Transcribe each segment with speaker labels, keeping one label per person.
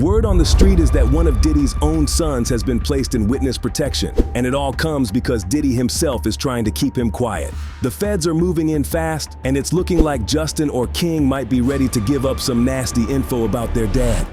Speaker 1: Word on the street is that one of Diddy's own sons has been placed in witness protection, and it all comes because Diddy himself is trying to keep him quiet. The feds are moving in fast, and it's looking like Justin or King might be ready to give up some nasty info about their dad.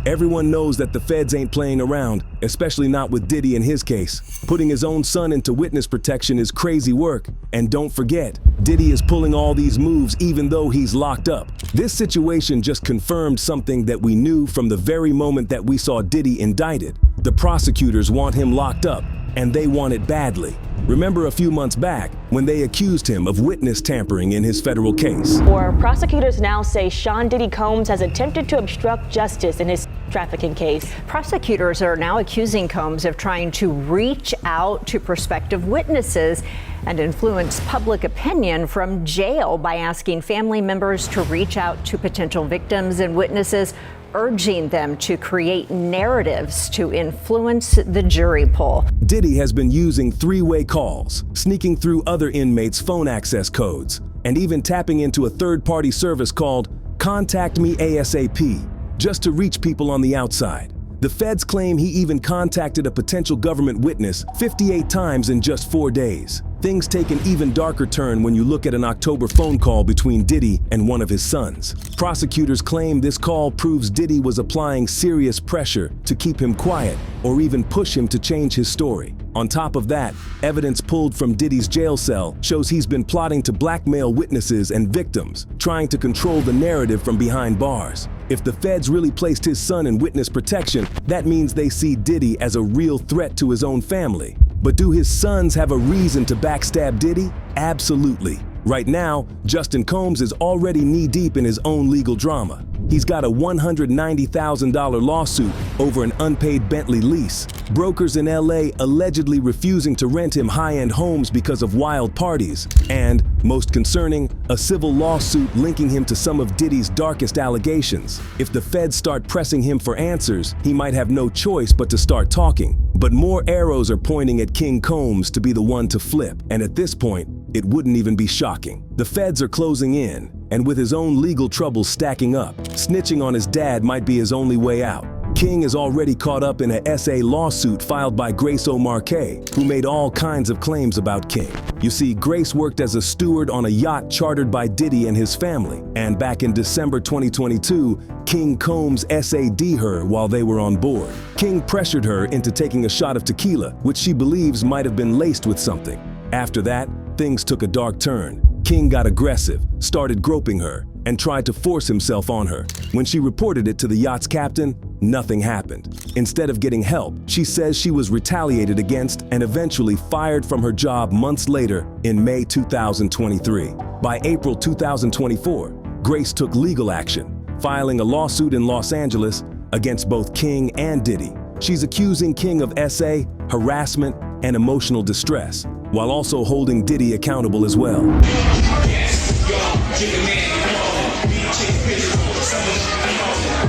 Speaker 1: Everyone knows that the feds ain't playing around, especially not with Diddy in his case. Putting his own son into witness protection is crazy work, and don't forget, Diddy is pulling all these moves even though he's locked up. This situation just confirmed something that we knew from the very moment that we saw Diddy indicted. The prosecutors want him locked up, and they want it badly. Remember a few months back when they accused him of witness tampering in his federal case.
Speaker 2: Or prosecutors now say Sean Diddy Combs has attempted to obstruct justice in his trafficking case.
Speaker 3: Prosecutors are now accusing Combs of trying to reach out to prospective witnesses and influence public opinion from jail by asking family members to reach out to potential victims and witnesses, urging them to create narratives to influence the jury pool.
Speaker 1: Diddy has been using three-way calls, sneaking through other inmates' phone access codes, and even tapping into a third-party service called Contact Me ASAP, just to reach people on the outside. The feds claim he even contacted a potential government witness 58 times in just 4 days. Things take an even darker turn when you look at an October phone call between Diddy and one of his sons. Prosecutors claim this call proves Diddy was applying serious pressure to keep him quiet or even push him to change his story. On top of that, evidence pulled from Diddy's jail cell shows he's been plotting to blackmail witnesses and victims, trying to control the narrative from behind bars. If the feds really placed his son in witness protection, that means they see Diddy as a real threat to his own family. But do his sons have a reason to backstab Diddy? Absolutely. Right now, Justin Combs is already knee-deep in his own legal drama. He's got a $190,000 lawsuit over an unpaid Bentley lease, brokers in LA allegedly refusing to rent him high-end homes because of wild parties, and, most concerning, a civil lawsuit linking him to some of Diddy's darkest allegations. If the feds start pressing him for answers, he might have no choice but to start talking. But more arrows are pointing at King Combs to be the one to flip, and at this point, it wouldn't even be shocking. The feds are closing in, and with his own legal troubles stacking up, snitching on his dad might be his only way out. King is already caught up in a SA lawsuit filed by Grace O'Marquez, who made all kinds of claims about King. You see, Grace worked as a steward on a yacht chartered by Diddy and his family, and back in December 2022, King Combs SA'd her while they were on board. King pressured her into taking a shot of tequila, which she believes might have been laced with something. After that, things took a dark turn. King got aggressive, started groping her, and tried to force himself on her. When she reported it to the yacht's captain, nothing happened. Instead of getting help, she says she was retaliated against and eventually fired from her job months later in May 2023. By April 2024, Grace took legal action, filing a lawsuit in Los Angeles against both King and Diddy. She's accusing King of SA, harassment, and emotional distress, while also holding Diddy accountable as well.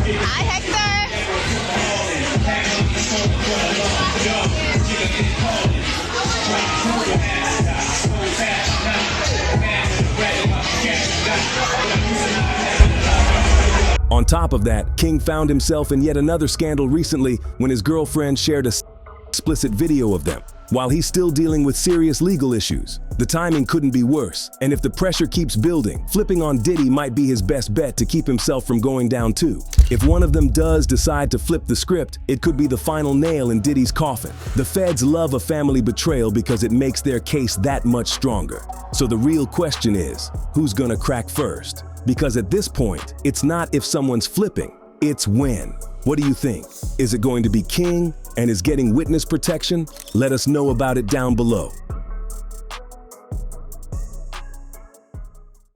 Speaker 4: Hi, Hector.
Speaker 1: On top of that, King found himself in yet another scandal recently when his girlfriend shared a explicit video of them. While he's still dealing with serious legal issues, the timing couldn't be worse, and if the pressure keeps building, flipping on Diddy might be his best bet to keep himself from going down too. If one of them does decide to flip the script, it could be the final nail in Diddy's coffin. The feds love a family betrayal because it makes their case that much stronger. So the real question is, who's gonna crack first? Because at this point, it's not if someone's flipping, it's when. What do you think? Is it going to be King and is getting witness protection? Let us know about it down below.